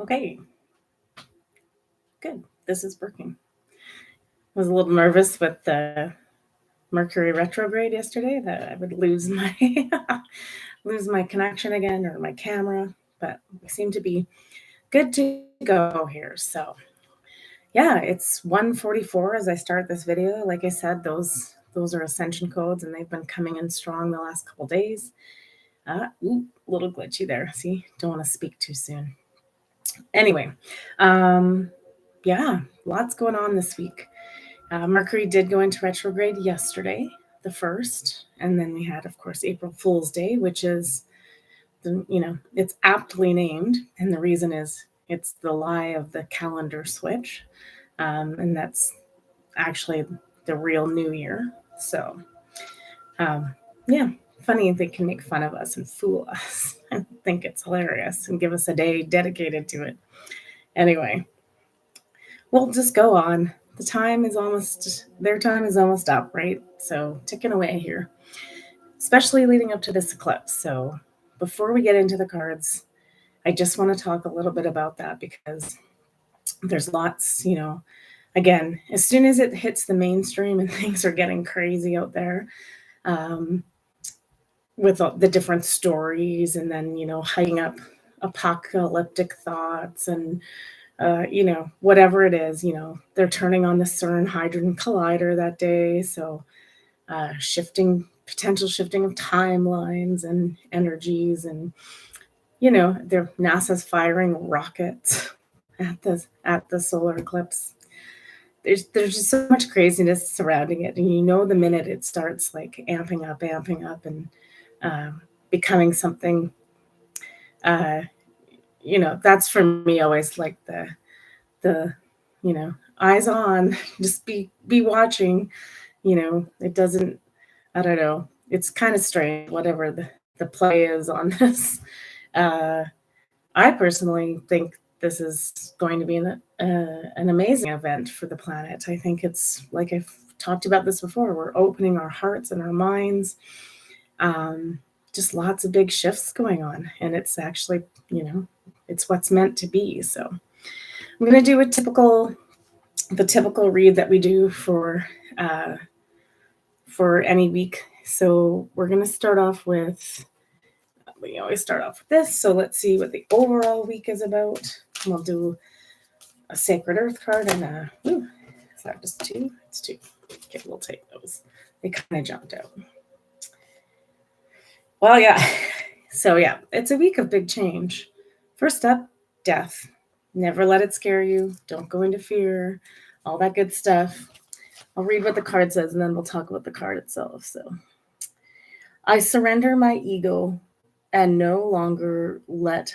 Okay, good. This is working. Was a little nervous with the Mercury retrograde yesterday that I would lose my lose my connection again or my camera, but we seem to be good to go here. So yeah, it's 1:44 as I start this video. Like I said, those are ascension codes and they've been coming in strong the last couple days. A little glitchy there. See, don't want to speak too soon. Anyway, um, yeah, lots going on this week. Mercury did go into retrograde yesterday, the first, and then we had, of course, April Fool's Day, which is, it's aptly named, and the reason is it's the lie of the calendar switch, and that's actually the real New Year. So, um, yeah, funny they can make fun of us and fool us and think it's hilarious and give us a day dedicated to it. Anyway, we'll just go on. Their time is almost up, right? So ticking away here, especially leading up to this eclipse. So before we get into the cards, I just want to talk a little bit about that because there's lots, again, as soon as it hits the mainstream and things are getting crazy out there, um, with the different stories and then, hyping up apocalyptic thoughts and whatever it is, they're turning on the CERN Hydrogen Collider that day. So, potential shifting of timelines and energies. And, they're NASA's firing rockets at the solar eclipse. There's just so much craziness surrounding it. And the minute it starts like amping up and becoming something, uh, that's for me always like the eyes on, just be watching. It doesn't, I don't know, it's kind of strange whatever the play is on this. uh I personally think this is going to be an amazing event for the planet. I think it's like I've talked about this before, we're opening our hearts and our minds. um just lots of big shifts going on, and it's actually, it's what's meant to be. So I'm going to do the typical read that we do uh, for any week. So we're going to start off with, we always start off with this. So let's see what the overall week is about. We'll do a sacred earth card and is that just two? It's two. Okay, we'll take those. They kind of jumped out. Well, yeah. So yeah, it's a week of big change. First up, death. Never let it scare you. Don't go into fear. All that good stuff. I'll read what the card says and then we'll talk about the card itself. So, I surrender my ego and no longer let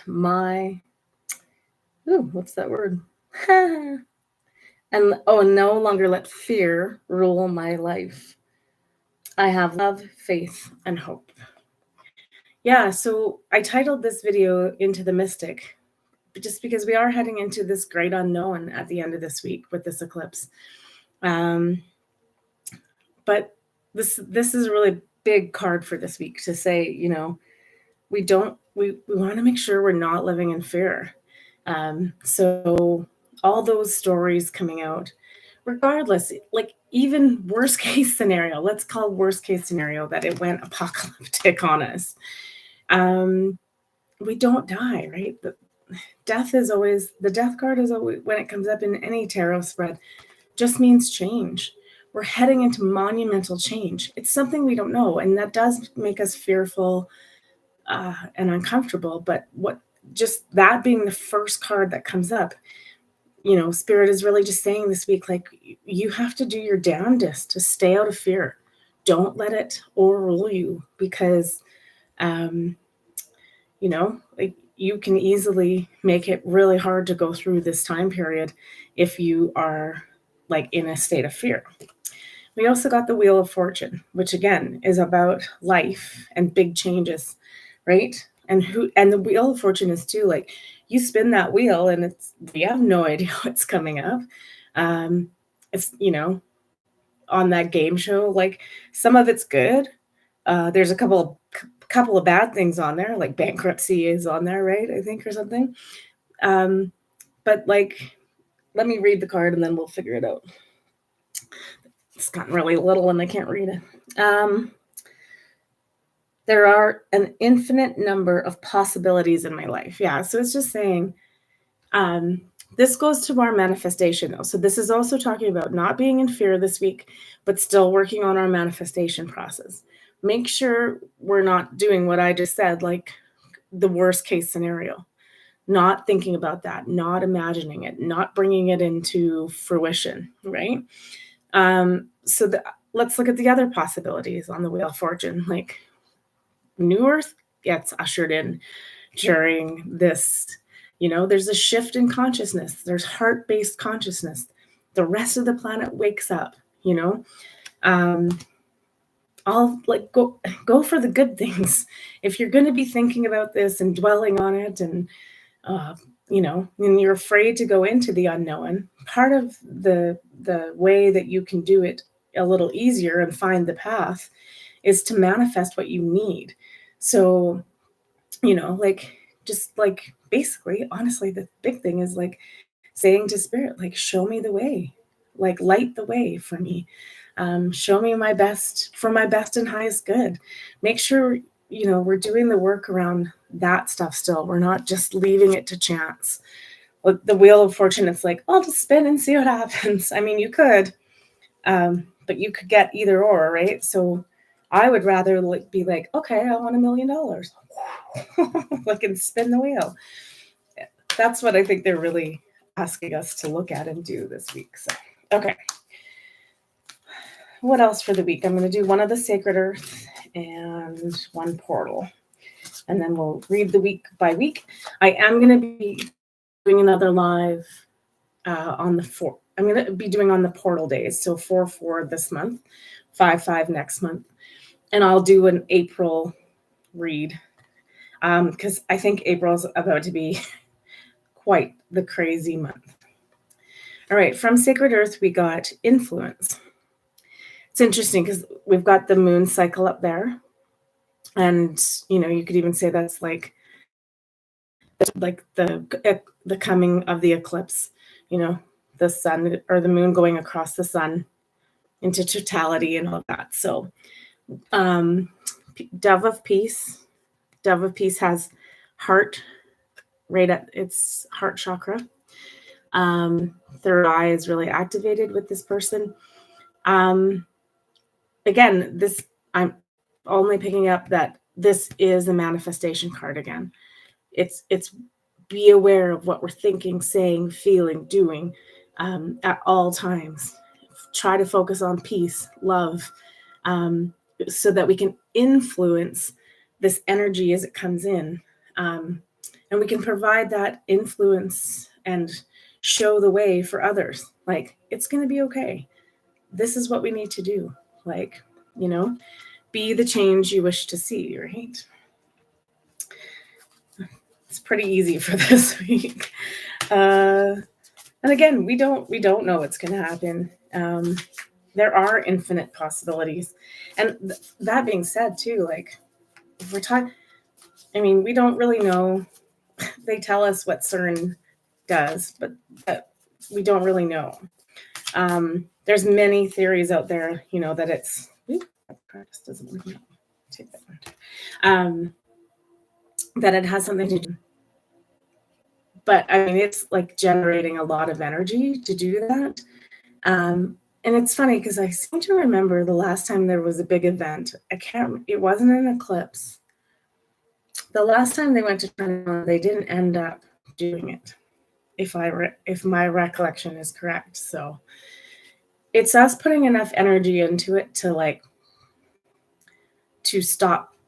what's that word? and no longer let fear rule my life. I have love, faith, and hope. Yeah, so I titled this video Into the Mystic just because we are heading into this great unknown at the end of this week with this eclipse. But this is a really big card for this week to say, we want to make sure we're not living in fear. So all those stories coming out, regardless, like even worst case scenario, let's call worst case scenario that it went apocalyptic on us. We don't die, right? The death card is always, when it comes up in any tarot spread, just means change. We're heading into monumental change. It's something we don't know, and that does make us fearful and uncomfortable. But just that being the first card that comes up, Spirit is really just saying this week, like, you have to do your damnedest to stay out of fear. Don't let it overrule you, because, like, you can easily make it really hard to go through this time period if you are like in a state of fear. We also got the Wheel of Fortune, which again is about life and big changes, right? And the Wheel of Fortune is too, like, you spin that wheel and we have no idea what's coming up. It's, on that game show, like, some of it's good. There's a couple of bad things on there, like bankruptcy is on there, right? I think, or something. but like, let me read the card and then we'll figure it out. It's gotten really little and I can't read it. There are an infinite number of possibilities in my life. Yeah, so it's just saying, this goes to our manifestation though. So this is also talking about not being in fear this week, but still working on our manifestation process. Make sure we're not doing what I just said, like the worst case scenario, not thinking about that, not imagining it, not bringing it into fruition, right? Let's look at the other possibilities on the Wheel of Fortune. Like, New Earth gets ushered in during this, there's a shift in consciousness. There's heart-based consciousness. The rest of the planet wakes up, I'll like go for the good things. If you're going to be thinking about this and dwelling on it and, and you're afraid to go into the unknown, part of the way that you can do it a little easier and find the path is to manifest what you need. So, just like basically, honestly, the big thing is like saying to spirit, like, show me the way, like light the way for me. Show me my best and highest good. Make sure, we're doing the work around that stuff still. We're not just leaving it to chance. Like the Wheel of Fortune, it's like, I'll just spin and see what happens. I mean, you could, but you could get either or, right? So I would rather be like, okay, I want $1 million. Like, and spin the wheel. That's what I think they're really asking us to look at and do this week. So, okay. What else for the week? I'm going to do one of the Sacred Earth and one portal. And then we'll read the week by week. I am going to be doing another live on the 4th. I'm going to be doing on the portal days. So 4/4 this month, 5/5 next month. And I'll do an April read because I think April's about to be quite the crazy month. All right, from Sacred Earth, we got influence. It's interesting because we've got the moon cycle up there. And, you could even say that's like the coming of the eclipse, the sun or the moon going across the sun into totality and all of that. So Dove of Peace has heart right at its heart chakra. Third eye is really activated with this person. Again, I'm only picking up that this is a manifestation card again. It's be aware of what we're thinking, saying, feeling, doing at all times. Try to focus on peace, love, so that we can influence this energy as it comes in. And we can provide that influence and show the way for others. Like, it's going to be okay. This is what we need to do. Like, be the change you wish to see, right? It's pretty easy for this week. And again, we don't know what's going to happen. There are infinite possibilities. And that being said too, like, if we're talking, we don't really know. They tell us what CERN does, but we don't really know. There's many theories out there, that it's, practice doesn't work now. Take that one. That it has something to do. But it's like generating a lot of energy to do that. And it's funny because I seem to remember the last time there was a big event. It wasn't an eclipse. The last time they went to China, they didn't end up doing it, if my recollection is correct. So it's us putting enough energy into it to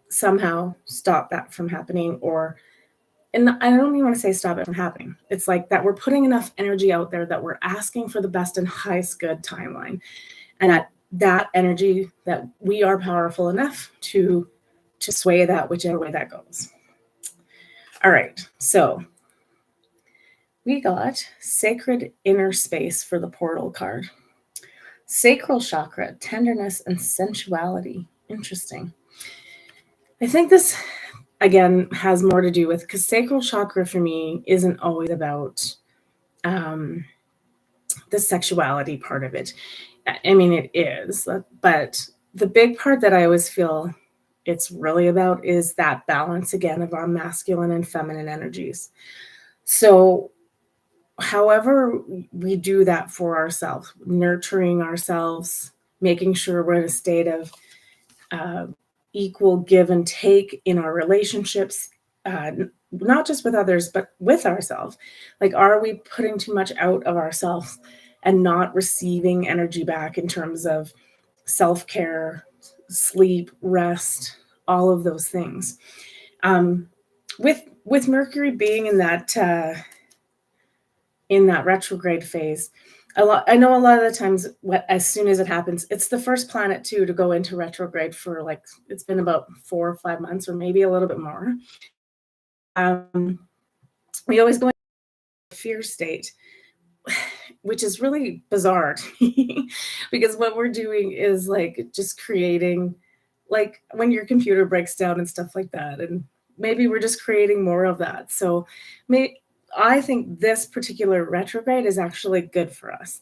somehow stop that from happening, and I don't even want to say stop it from happening. It's like that we're putting enough energy out there that we're asking for the best and highest good timeline. And that energy, that we are powerful enough to sway that whichever way that goes. All right, so we got Sacred Inner Space for the portal card. Sacral chakra, tenderness and sensuality. Interesting. I think this, again, has more to do with, because sacral chakra for me isn't always about um, the sexuality part of it. I mean, it is, but the big part that I always feel it's really about is that balance again of our masculine and feminine energies. So, however we do that for ourselves, nurturing ourselves, making sure we're in a state of uh, equal give and take in our relationships, not just with others, but with ourselves. Like, are we putting too much out of ourselves and not receiving energy back in terms of self care, sleep, rest, all of those things? Um, with Mercury being in that retrograde phase, I know a lot of the times what as soon as it happens, it's the first planet too to go into retrograde for like it's been about 4 or 5 months or maybe a little bit more. Um, we always go into a fear state, which is really bizarre to me because what we're doing is like just creating like when your computer breaks down and stuff like that, and maybe we're just creating more of that. So may I think this particular retrograde is actually good for us.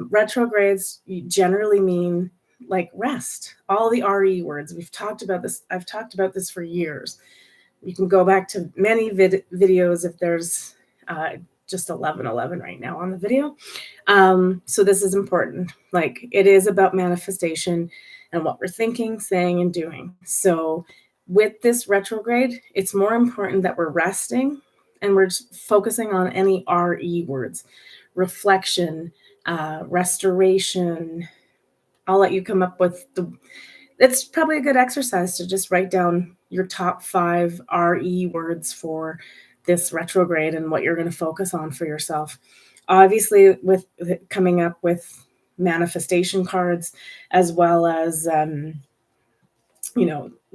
Retrogrades generally mean like rest, all the re words. We've talked about this, I've talked about this for years. You can go back to many videos if there's uh, just 11:11 right now on the video. So this is important. Like it is about manifestation and what we're thinking, saying, and doing. So with this retrograde, it's more important that we're resting and we're just focusing on any RE words, reflection, restoration. I'll let you come up with the it's probably a good exercise to just write down your top 5 RE words for this retrograde and what you're going to focus on for yourself. Obviously, with coming up with manifestation cards, as well as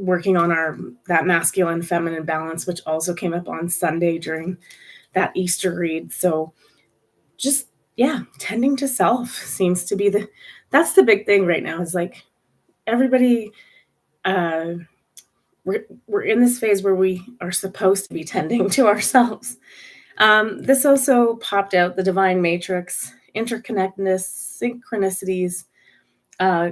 working on our that masculine feminine balance, which also came up on Sunday during that Easter read. So just yeah, tending to self seems to be that's the big thing right now. Is like everybody uh, we're in this phase where we are supposed to be tending to ourselves. This also popped out the divine matrix, interconnectedness, synchronicities. Uh,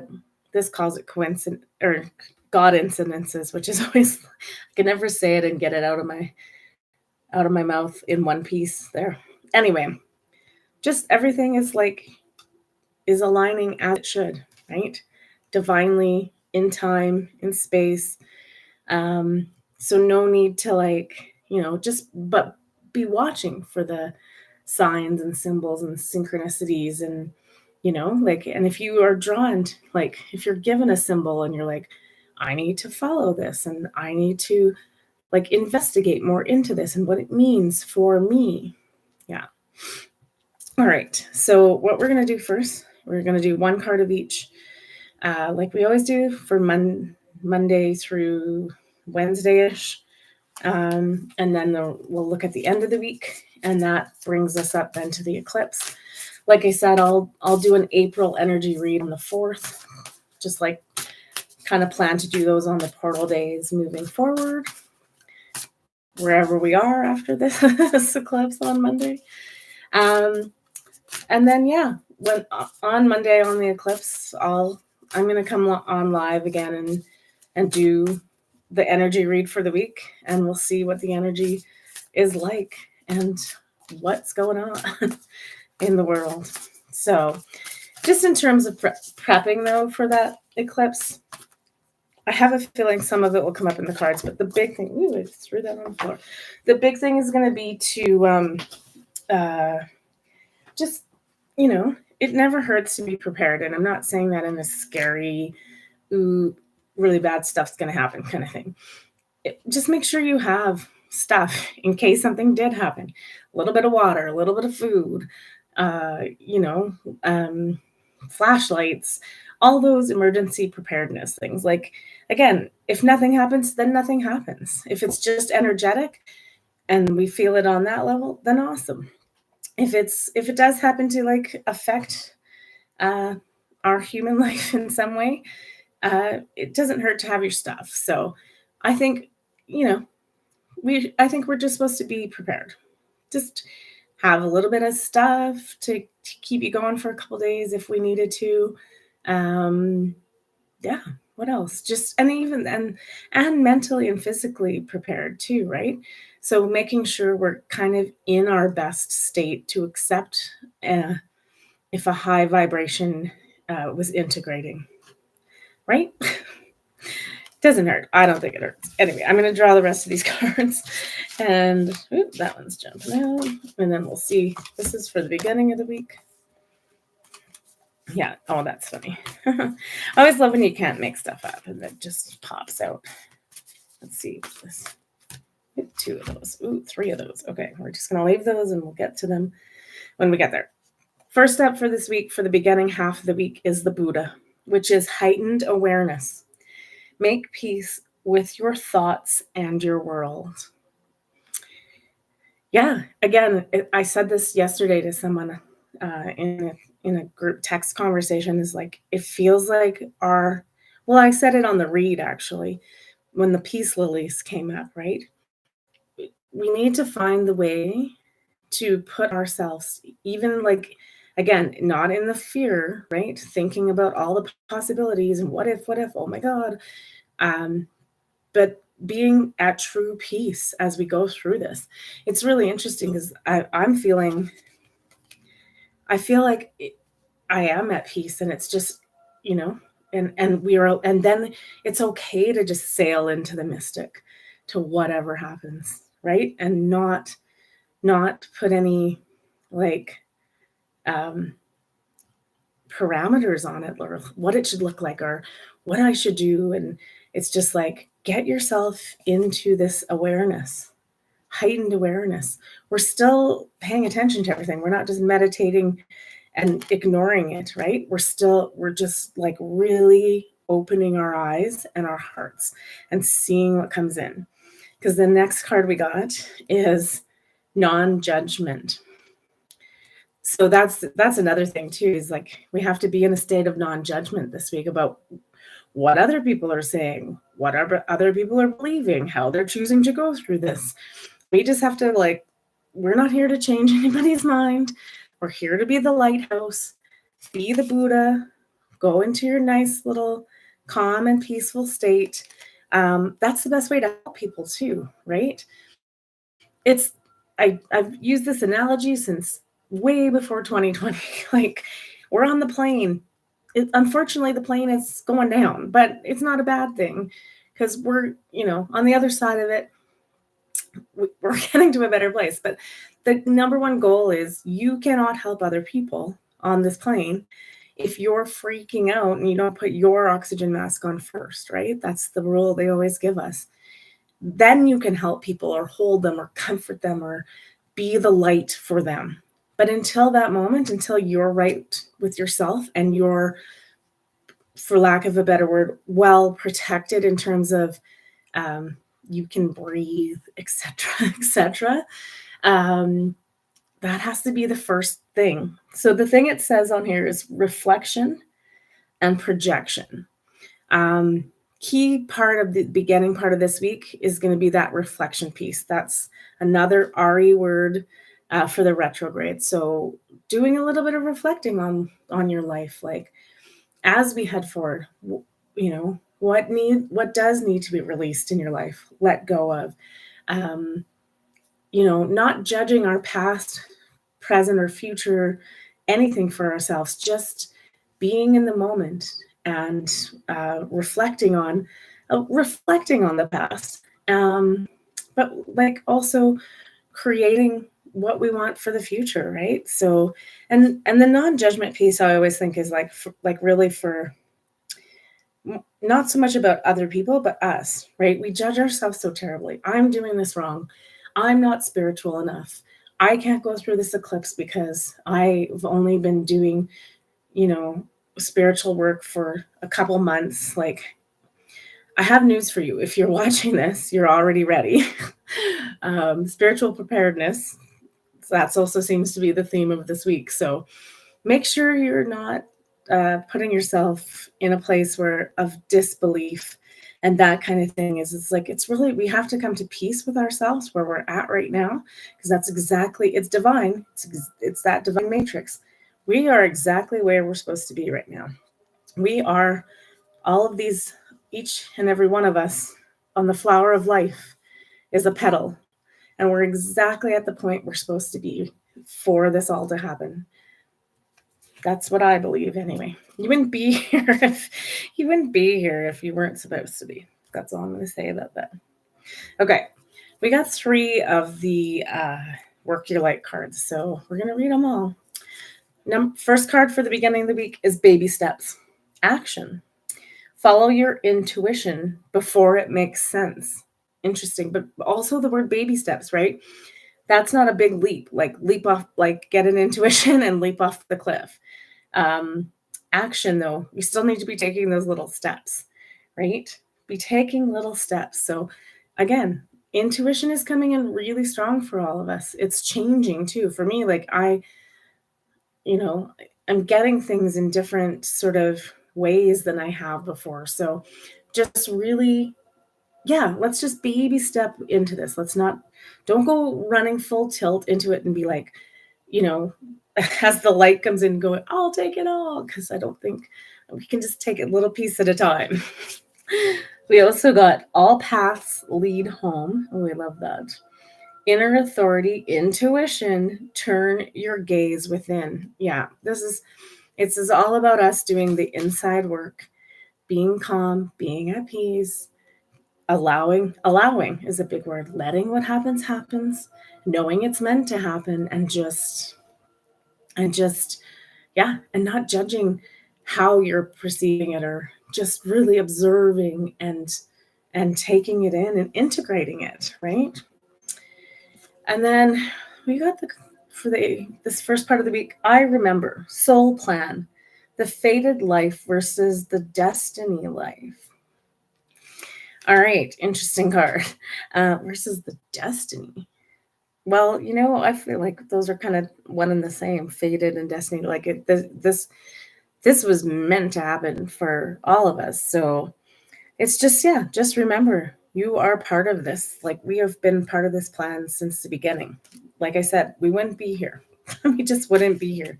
this calls it coincidence or God incidences, which is always I can never say it and get it out of my mouth in one piece there. Anyway, just everything is aligning as it should, right? Divinely in time, in space, so no need to just but be watching for the signs and symbols and synchronicities and and if you are drawn to, like if you're given a symbol and you're like, I need to follow this and I need to like investigate more into this and what it means for me. Yeah. All right. So what we're going to do first, we're going to do one card of each, like we always do for Monday through Wednesday-ish. And then we'll look at the end of the week, and that brings us up then to the eclipse. Like I said, I'll do an April energy read on the 4th, just like kind of plan to do those on the portal days moving forward, wherever we are after this eclipse on Monday. And then yeah, when on Monday on the eclipse, I'm gonna come on live again and do the energy read for the week, and we'll see what the energy is like and what's going on in the world. So, just in terms of prepping though for that eclipse, I have a feeling some of it will come up in the cards, but the big thing, I threw that on the floor. The big thing is going to be to just, it never hurts to be prepared. And I'm not saying that in a scary, ooh, really bad stuff's going to happen kind of thing. Just make sure you have stuff in case something did happen. A little bit of water, a little bit of food, uh, you know, um, flashlights, all those emergency preparedness things. Like, again, if nothing happens, then nothing happens. If it's just energetic and we feel it on that level, then awesome. If it does happen to like affect uh, our human life in some way, it doesn't hurt to have your stuff. So I think, I think we're just supposed to be prepared. Just have a little bit of stuff to keep you going for a couple days if we needed to. Um, yeah, what else? Just and mentally and physically prepared too, right? So making sure we're kind of in our best state to accept uh, if a high vibration was integrating, right? Doesn't hurt. I don't think it hurts. Anyway, I'm going to draw the rest of these cards. And that one's jumping out. And then we'll see. This is for the beginning of the week. Yeah. Oh, that's funny. I always love when you can't make stuff up and it just pops out. Let's see this. 2 of those. Ooh, 3 of those. Okay. We're just going to leave those and we'll get to them when we get there. First up for this week, for the beginning half of the week, is the Buddha, which is heightened awareness. Make peace with your thoughts and your world. Yeah, again, I said this yesterday to someone in a group text conversation. Is like it feels like I said it on the read actually when the peace lilies came up. Right, we need to find the way to put ourselves even like again not in the fear, right? Thinking about all the possibilities and what if, oh my god. But being at true peace as we go through this. It's really interesting because I feel like I am at peace and it's just, you know, and then it's okay to just sail into the mystic to whatever happens, right? And not put any like um parameters on it or what it should look like or what I should do. And it's just like, get yourself into this awareness, heightened awareness. We're still paying attention to everything. We're not just meditating and ignoring it, right? We're just like really opening our eyes and our hearts and seeing what comes in. Because the next card we got is non-judgment. So that's another thing too, is like we have to be in a state of non-judgment this week about what other people are saying, what other people are believing, how they're choosing to go through this. We just have to we're not here to change anybody's mind. We're here to be the lighthouse, be the Buddha, go into your nice little calm and peaceful state. That's the best way to help people too, right? I've used this analogy since way before 2020. Like we're on the plane. Unfortunately, the plane is going down, but it's not a bad thing because we're, on the other side of it, we're getting to a better place. But the number one goal is you cannot help other people on this plane if you're freaking out and you don't put your oxygen mask on first, right? That's the rule they always give us. Then you can help people or hold them or comfort them or be the light for them. But until that moment, until you're right with yourself and you're, for lack of a better word, well protected in terms of you can breathe, etc., etc., that has to be the first thing. So the thing it says on here is reflection and projection. Key part of the beginning part of this week is going to be that reflection piece. That's another RE word for the retrograde. So doing a little bit of reflecting on your life, like as we head forward, what does need to be released in your life, let go of, not judging our past, present, or future, anything for ourselves, just being in the moment and reflecting on the past, but like also creating what we want for the future, right? So, and the non-judgment piece, I always think is really for not so much about other people, but us, right? We judge ourselves so terribly. I'm doing this wrong. I'm not spiritual enough. I can't go through this eclipse because I've only been doing, spiritual work for a couple months. Like, I have news for you. If you're watching this, you're already ready. Spiritual preparedness. That also seems to be the theme of this week. So make sure you're not putting yourself in a place of disbelief and that kind of thing. It's like, it's really, we have to come to peace with ourselves where we're at right now, because that's exactly, it's divine. It's that divine matrix. We are exactly where we're supposed to be right now. We are all of these, each and every one of us on the flower of life is a petal, and we're exactly at the point we're supposed to be for this all to happen. That's what I believe anyway. You wouldn't be here if you weren't supposed to be. That's all I'm going to say about that. Okay, we got 3 of the work your light cards, so we're going to read them all. First card for the beginning of the week is baby steps. Action. Follow your intuition before it makes sense. Interesting, but also the word baby steps, right? That's not a big leap, like leap off, like get an intuition and leap off the cliff. Action, though, you still need to be taking those little steps, right? Be taking little steps. So again, intuition is coming in really strong for all of us. It's changing too. For me, like I'm getting things in different sort of ways than I have before. So just really, yeah, let's just baby step into this. Don't go running full tilt into it and be like, as the light comes in, going, I'll take it all. Because I don't think we can just take it a little piece at a time. We also got all paths lead home. Oh, I love that. Inner authority, intuition, turn your gaze within. Yeah, it's all about us doing the inside work, being calm, being at peace, allowing is a big word, letting what happens, knowing it's meant to happen, and just yeah, and not judging how you're perceiving it, or just really observing and taking it in and integrating it, right? And then we got this first part of the week, I remember soul plan, the fated life versus the destiny life. All right, interesting card. Versus the destiny. Well, I feel like those are kind of one and the same, fated and destiny. Like this was meant to happen for all of us. So it's just remember, you are part of this. Like, we have been part of this plan since the beginning. Like I said, we wouldn't be here. We just wouldn't be here.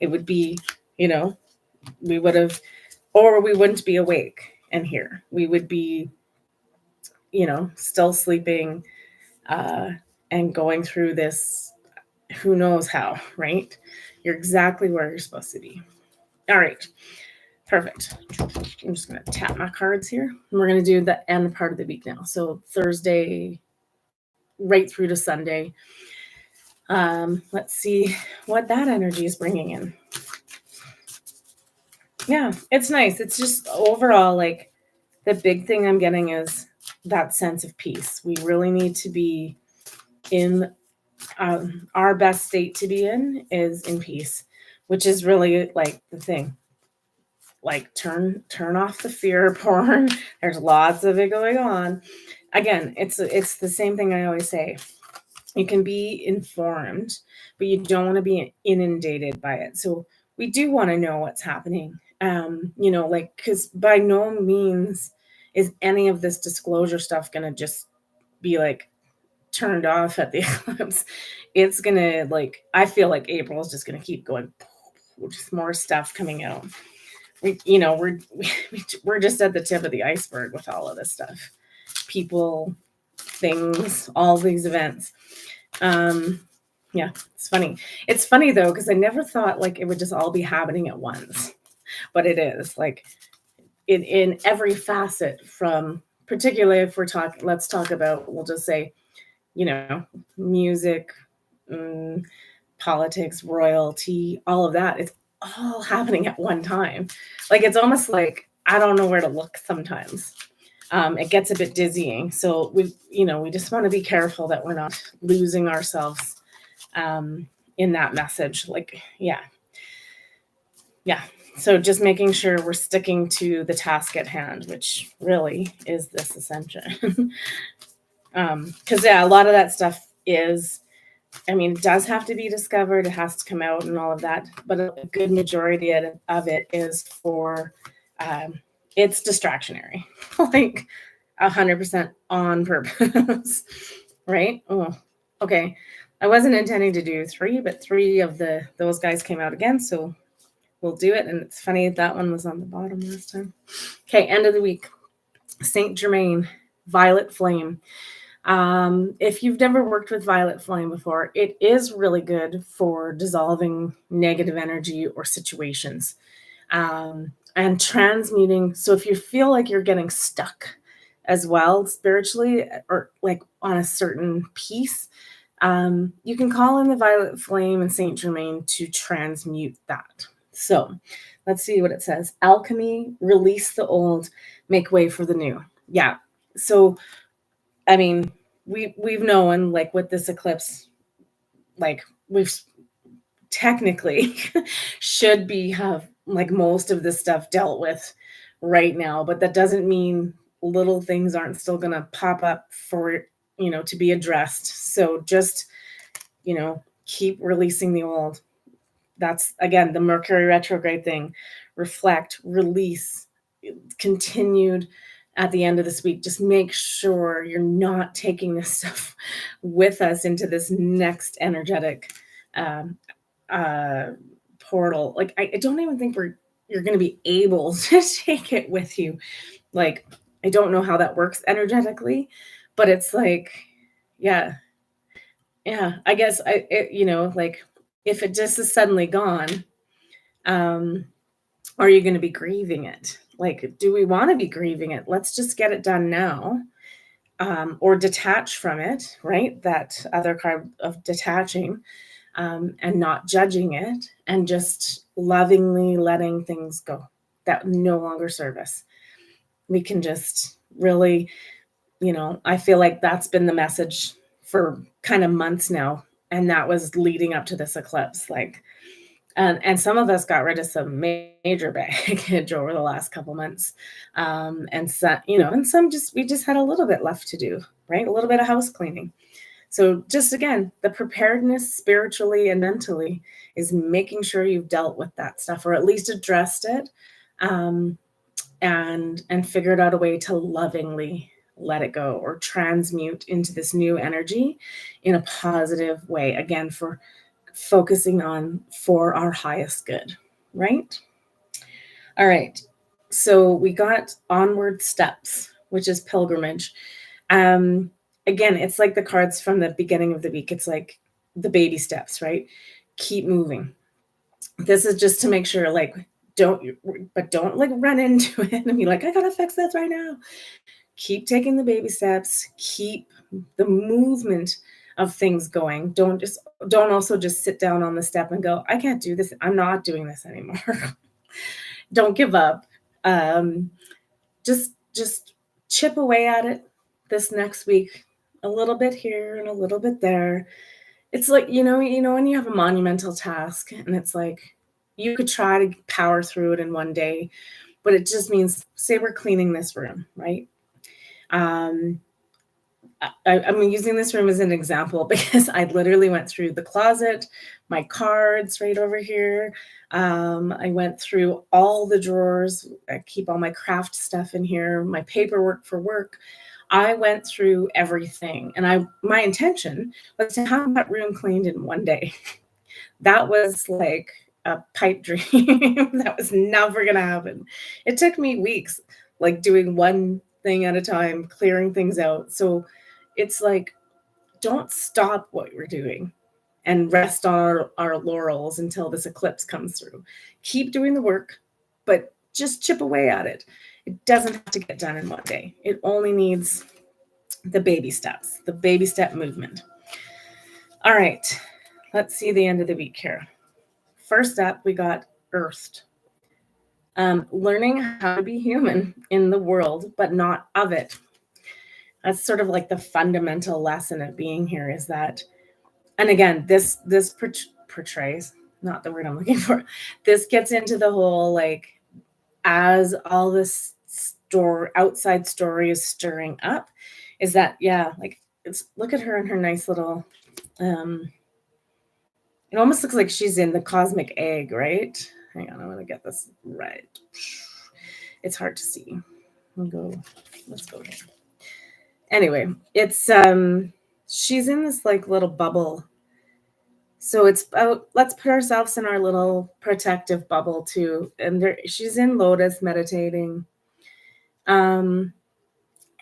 It would be, we would have, or we wouldn't be awake and here. We would be, still sleeping, and going through this, who knows how, right? You're exactly where you're supposed to be. All right, perfect. I'm just going to tap my cards here. And we're going to do the end part of the week now. So Thursday, right through to Sunday. Let's see what that energy is bringing in. Yeah, it's nice. It's just overall, like, the big thing I'm getting is that sense of peace. We really need to be in our best state to be in is in peace, which is really like the thing. Like, turn off the fear porn. There's lots of it going on. Again, it's the same thing I always say. You can be informed, but you don't want to be inundated by it. So we do want to know what's happening. Because by no means is any of this disclosure stuff going to just be like turned off at the eclipse. It's going to, like, I feel like April is just going to keep going, just more stuff coming out. We're just at the tip of the iceberg with all of this stuff. People, things, all these events. Yeah, it's funny. It's funny though, because I never thought like it would just all be happening at once, but it is, like, in every facet, from, particularly if let's talk about, we'll just say, music, politics, royalty, all of that. It's all happening at one time. Like, it's almost like I don't know where to look sometimes. It gets a bit dizzying. So we just want to be careful that we're not losing ourselves in that message. Like, yeah. So just making sure we're sticking to the task at hand, which really is this ascension. Because a lot of that stuff is, it does have to be discovered. It has to come out and all of that. But a good majority of it is for it's distractionary, like 100% on purpose, right? Oh, okay. I wasn't intending to do three, but three of those guys came out again, so we'll do it. And it's funny that one was on the bottom last time. Okay, end of the week. Saint Germain, Violet Flame. If you've never worked with Violet Flame before, it is really good for dissolving negative energy or situations, and transmuting. So if you feel like you're getting stuck as well spiritually, or like on a certain piece, you can call in the Violet Flame and Saint Germain to transmute that. So let's see what it says. Alchemy, release the old, make way for the new. Yeah. So I mean, we've known, like, with this eclipse, like, we've technically should be have like most of this stuff dealt with right now, but that doesn't mean little things aren't still going to pop up for, to be addressed. So just, keep releasing the old. That's again the Mercury retrograde thing. Reflect, release, continued at the end of this week. Just make sure you're not taking this stuff with us into this next energetic um, uh, portal. Like I don't even think you're going to be able to take it with you. Like I don't know how that works energetically, but it's like, yeah, yeah. I guess like if it just is suddenly gone, um, are you going to be grieving it? Like, do we want to be grieving it? Let's just get it done now, or detach from it, right? That other card of detaching, and not judging it, and just lovingly letting things go that no longer serve us. We can just really, I feel like that's been the message for kind of months now. And that was leading up to this eclipse. Like, and some of us got rid of some major baggage over the last couple months, and some, and some we just had a little bit left to do, right? A little bit of house cleaning. So just again, the preparedness spiritually and mentally is making sure you've dealt with that stuff, or at least addressed it, um, and figured out a way to lovingly let it go or transmute into this new energy in a positive way. Again, for focusing on for our highest good, right? All right. So we got onward steps, which is pilgrimage. Again, it's like the cards from the beginning of the week. It's like the baby steps, right? Keep moving. This is just to make sure, like, don't like run into it and be like, I gotta fix this right now. Keep taking the baby steps. Keep the movement of things going. Don't also just sit down on the step and go, I can't do this. I'm not doing this anymore. Don't give up. Um, just chip away at it this next week, a little bit here and a little bit there. It's like, when you have a monumental task and it's like you could try to power through it in one day, but it just means, say we're cleaning this room, right? I'm using this room as an example because I literally went through the closet, my cards right over here. I went through all the drawers. I keep all my craft stuff in here, my paperwork for work. I went through everything, and my intention was to have that room cleaned in one day. That was like a pipe dream. That was never going to happen. It took me weeks, like doing one thing at a time, clearing things out. So it's like, don't stop what you're doing and rest on our laurels until this eclipse comes through. Keep doing the work, but just chip away at it. It doesn't have to get done in one day. It only needs the baby steps, the baby step movement. All right, let's see the end of the week here. First up, we got earthed. Learning how to be human in the world, but not of it. That's sort of like the fundamental lesson of being here, is that, and again, this portrays, not the word I'm looking for, this gets into the whole, like, as all this outside story is stirring up, is that, yeah, like, look at her in her nice little, it almost looks like she's in the cosmic egg, right? Hang on, I'm gonna get this right. It's hard to see. Let's go here. Anyway, it's she's in this like little bubble. So it's about, let's put ourselves in our little protective bubble too. And there, she's in lotus meditating. Um,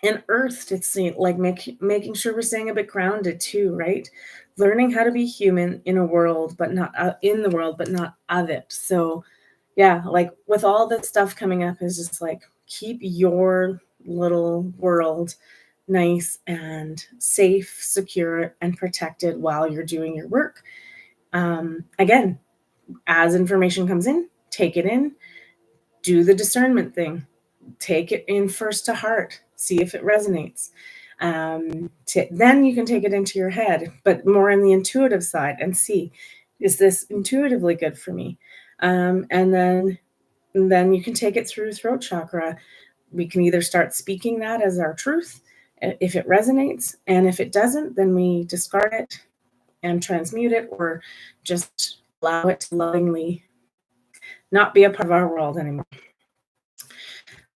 and earthed, it's like making sure we're staying a bit grounded too, right? Learning how to be human in a world, but not in the world, but not of it. So yeah, like with all this stuff coming up, is just like keep your little world nice and safe, secure, and protected while you're doing your work. Again, as information comes in, take it in, do the discernment thing, take it in first to heart, see if it resonates. Then you can take it into your head, but more on the intuitive side and see, is this intuitively good for me? And then you can take it through throat chakra. We can either start speaking that as our truth if it resonates, and if it doesn't, then we discard it and transmute it, or just allow it to lovingly not be a part of our world anymore.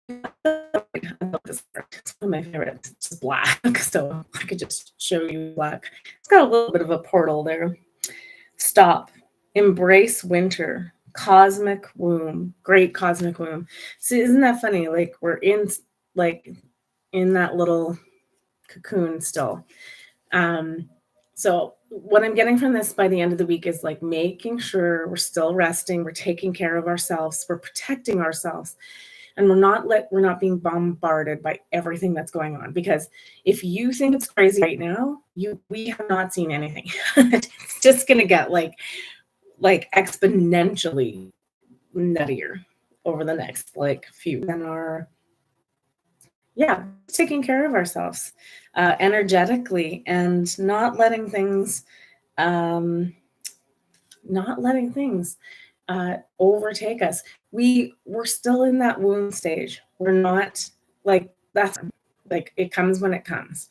This part. It's one of my favorites. It's black, so I could just show you black. It's got a little bit of a portal there. Stop. Embrace winter. Cosmic womb. Great cosmic womb. So isn't that funny? Like we're in that little cocoon still. So what I'm getting from this by the end of the week is like making sure we're still resting, we're taking care of ourselves, we're protecting ourselves, and we're not being bombarded by everything that's going on. Because if you think it's crazy right now, we have not seen anything. It's just gonna get like exponentially nuttier over the next like few. And taking care of ourselves energetically, and not letting things overtake us. We're still in that womb stage. We're not like, that's like, it comes when it comes.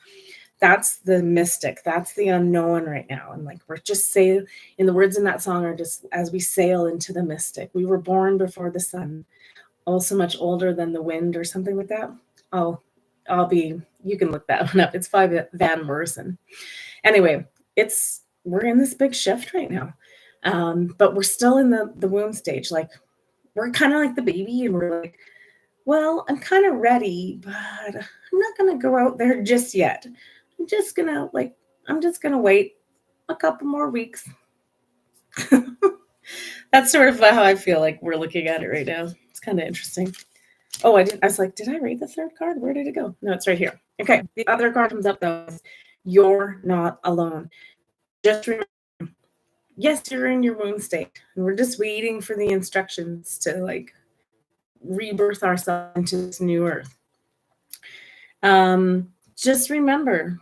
That's the mystic. That's the unknown right now. And like, we're just in the words in that song are just, as we sail into the mystic. We were born before the sun, also much older than the wind, or something like that. You can look that one up. It's by Van Morrison. Anyway, we're in this big shift right now. But we're still in the womb stage. Like, we're kind of like the baby, and we're like, well, I'm kind of ready, but I'm not going to go out there just yet. I'm just going to wait a couple more weeks. That's sort of how I feel like we're looking at it right now. It's kind of interesting. Oh, I was like, did I read the third card? Where did it go? No, it's right here. Okay. The other card comes up though. You're not alone. Just remember, yes, you're in your womb state, and we're just waiting for the instructions to like rebirth ourselves into this new earth. Just remember,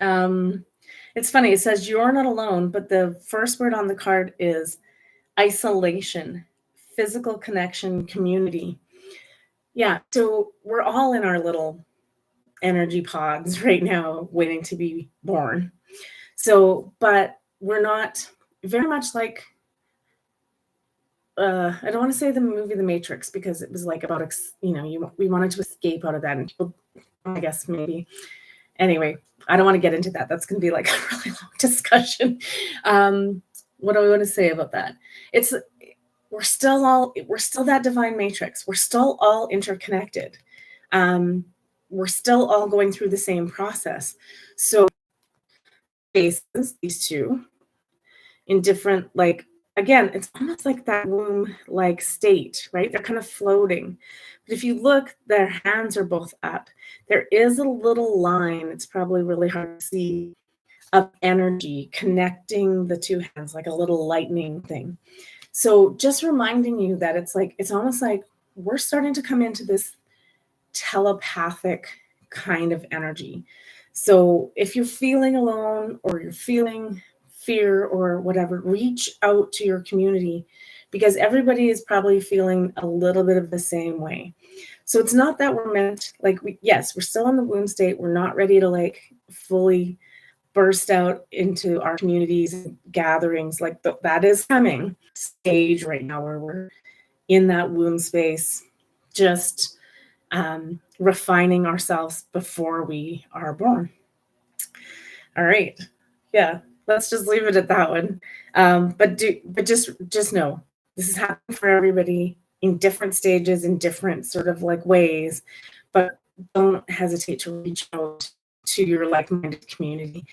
it's funny. It says you're not alone, but the first word on the card is isolation, physical connection, community. Yeah, so we're all in our little energy pods right now, waiting to be born. So, but we're not very much like, I don't want to say the movie The Matrix, because it was like about, we wanted to escape out of that, and people, I guess maybe. Anyway, I don't want to get into that. That's going to be like a really long discussion. What do I want to say about that? We're still that divine matrix. We're still all interconnected. We're still all going through the same process. So faces, these two, in different, like, again, it's almost like that womb like state, right? They're kind of floating. But if you look, their hands are both up. There is a little line, it's probably really hard to see, of energy connecting the two hands, like a little lightning thing. So just reminding you that it's almost like we're starting to come into this telepathic kind of energy. So if you're feeling alone, or you're feeling fear or whatever, reach out to your community, because everybody is probably feeling a little bit of the same way. So it's not that we're meant, like, we're still in the womb state. We're not ready to like fully burst out into our communities and gatherings. Like that is coming stage right now, where we're in that womb space, just refining ourselves before we are born. All right. Yeah. Let's just leave it at that one. But just know this is happening for everybody in different stages, in different sort of like ways. But don't hesitate to reach out to your like-minded community.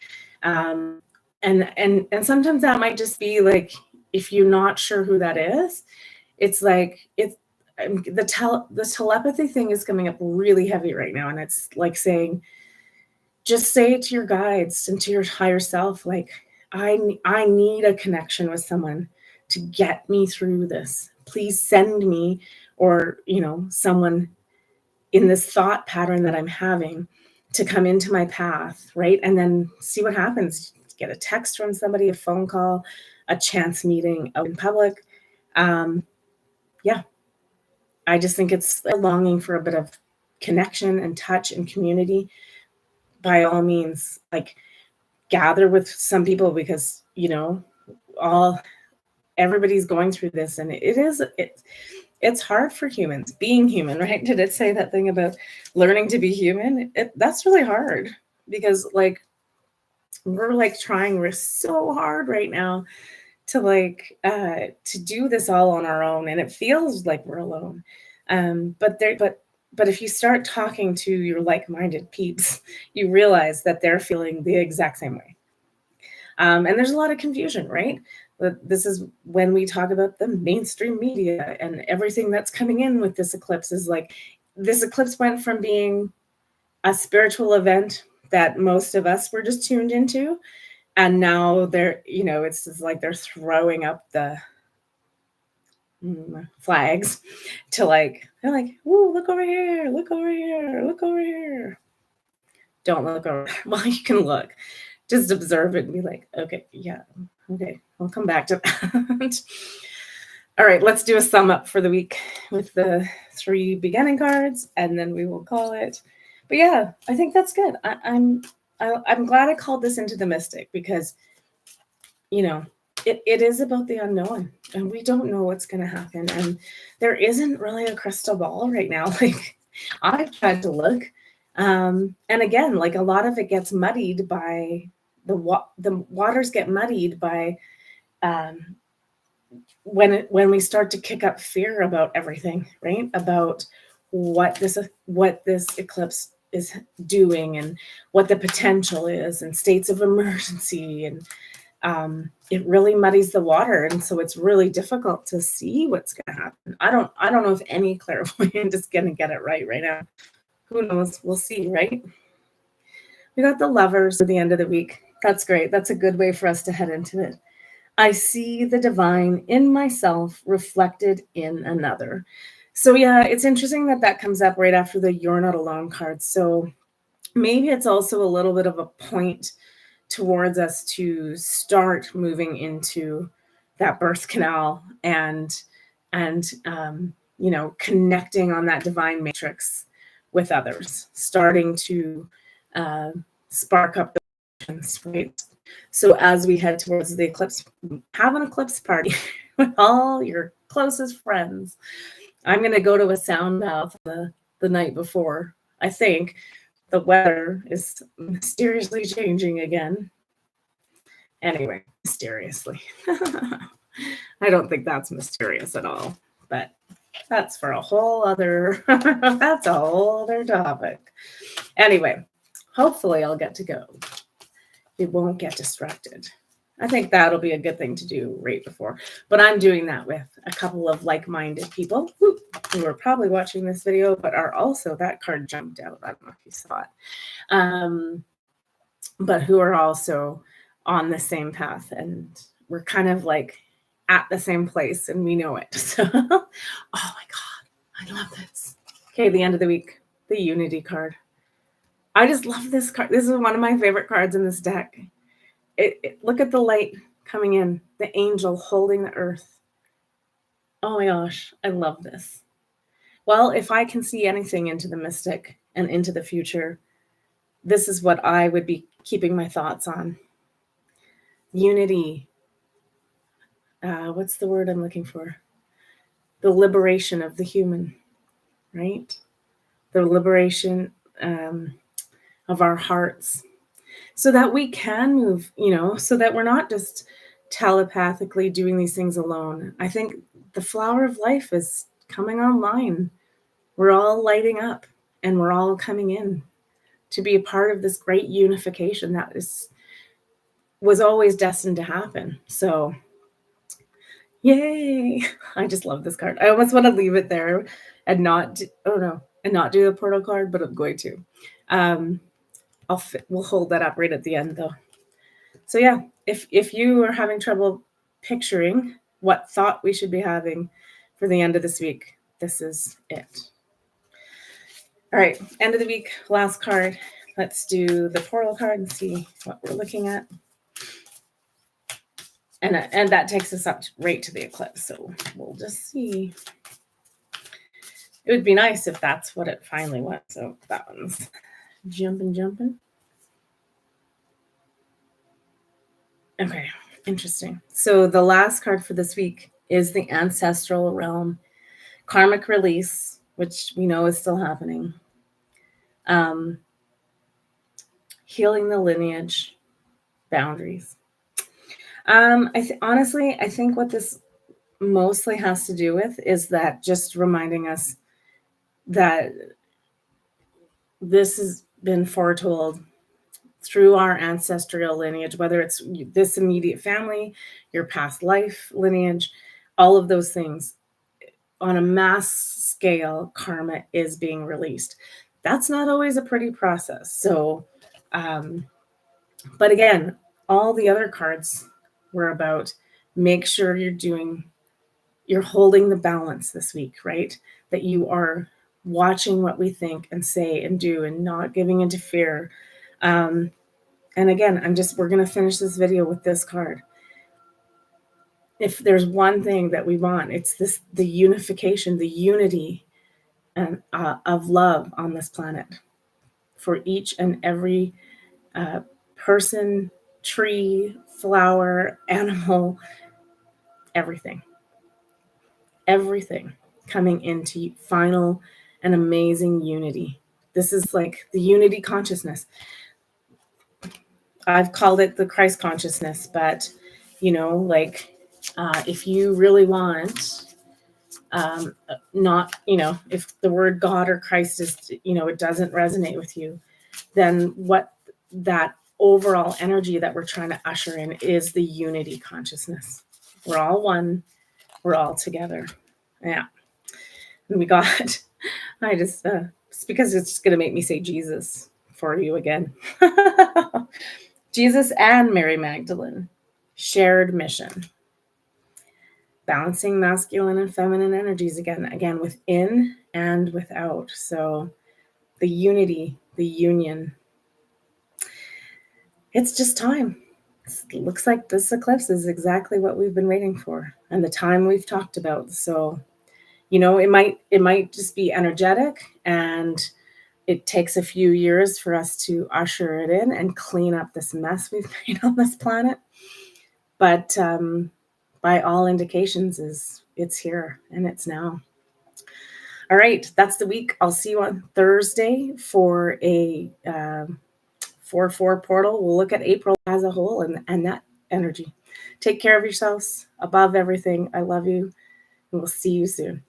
Um, and sometimes that might just be like, if you're not sure who that is, it's like it's the telepathy thing is coming up really heavy right now, and it's like saying, just say it to your guides and to your higher self, like, I need a connection with someone to get me through this. Please send me, or someone in this thought pattern that I'm having, to come into my path, right? And then see what happens. Get a text from somebody, a phone call, a chance meeting out in public. Yeah, I just think it's a longing for a bit of connection and touch and community. By all means, like, gather with some people, because all everybody's going through this, and it's hard for humans being human, right? Did it say that thing about learning to be human? That's really hard, because like we're so hard right now to to do this all on our own, and it feels like we're alone. But if you start talking to your like-minded peeps, you realize that they're feeling the exact same way. And there's a lot of confusion, right? But this is when we talk about the mainstream media and everything that's coming in with this eclipse. Is like, this eclipse went from being a spiritual event that most of us were just tuned into, and now it's just like they're throwing up the flags to they're like, "Ooh, look over here, look over here, look over here." Don't look over. Well, you can look. Just observe it and be like, okay, yeah, okay, I'll come back to that. All right, let's do a sum up for the week with the 3 beginning cards, and then we will call it. But yeah, I think that's good. I'm glad I called this into the mystic, because it is about the unknown, and we don't know what's going to happen, and there isn't really a crystal ball right now. Like, I've tried to look, and again, like, a lot of it gets muddied by the waters get muddied by when we start to kick up fear about everything, right? About what this eclipse is doing, and what the potential is, and states of emergency, and it really muddies the water, and so it's really difficult to see what's going to happen. I don't know if any clairvoyant is going to get it right now. Who knows? We'll see, right? We got the Lovers at the end of the week. That's great. That's a good way for us to head into it. I see the divine in myself reflected in another. So yeah, it's interesting that comes up right after the You're Not Alone card. So maybe it's also a little bit of a point towards us to start moving into that birth canal, and connecting on that divine matrix with others, starting to spark up the emotions, right? So as we head towards the eclipse, have an eclipse party with all your closest friends. I'm going to go to a sound bath the night before. I think the weather is mysteriously changing again. Anyway, mysteriously. I don't think that's mysterious at all, but that's for a whole other that's a whole other topic. Anyway, hopefully I'll get to go. It won't get distracted. I think that'll be a good thing to do right before. But I'm doing that with a couple of like-minded people who are probably watching this video, but are also, that card jumped out. I don't know if you saw it. But who are also on the same path, and we're kind of like at the same place, and we know it. So, oh my God, I love this. Okay, the end of the week, the Unity card. I just love this card. This is one of my favorite cards in this deck. Look at the light coming in, the angel holding the earth. Oh my gosh, I love this. Well, if I can see anything into the mystic and into the future, this is what I would be keeping my thoughts on. Unity. What's the word I'm looking for? The liberation of the human, right? the liberation of our hearts, so that we can move, so that we're not just telepathically doing these things alone. I think the flower of life is coming online. We're all lighting up and we're all coming in to be a part of this great unification that was always destined to happen. So, yay! I just love this card. I almost want to leave it there and not do the portal card, but I'm going to. We'll hold that up right at the end, though. So yeah, if you are having trouble picturing what thought we should be having for the end of this week, this is it. All right, end of the week, last card. Let's do the portal card and see what we're looking at. And that takes us up right to the eclipse. So we'll just see. It would be nice if that's what it finally was. So that one's jumping. Okay, interesting. So the last card for this week is the ancestral realm, karmic release, which we know is still happening. Healing the lineage, boundaries. Honestly, I think what this mostly has to do with is that just reminding us that this has been foretold through our ancestral lineage, whether it's this immediate family, your past life lineage, all of those things. On a mass scale, karma is being released. That's not always a pretty process. So, but again, all the other cards were about make sure you're holding the balance this week, right? That you are watching what we think and say and do and not giving into fear. And again, we're going to finish this video with this card. If there's one thing that we want, it's the unification, the unity of love on this planet for each and every person, tree, flower, animal, everything coming into final and amazing unity. This is like the unity consciousness. I've called it the Christ consciousness, but if you really want not, if the word God or Christ is, it doesn't resonate with you, then what that overall energy that we're trying to usher in is the unity consciousness. We're all one. We're all together. Yeah. And we got, it's because it's just going to make me say Jesus for you again. Jesus and Mary Magdalene, shared mission. Balancing masculine and feminine energies again, within and without. So the unity, the union. It's just time. It looks like this eclipse is exactly what we've been waiting for and the time we've talked about. So, it might just be energetic, and it takes a few years for us to usher it in and clean up this mess we've made on this planet. But by all indications, it's here and it's now. All right, that's the week. I'll see you on Thursday for a 4/4 portal. We'll look at April as a whole and that energy. Take care of yourselves above everything. I love you, and we'll see you soon.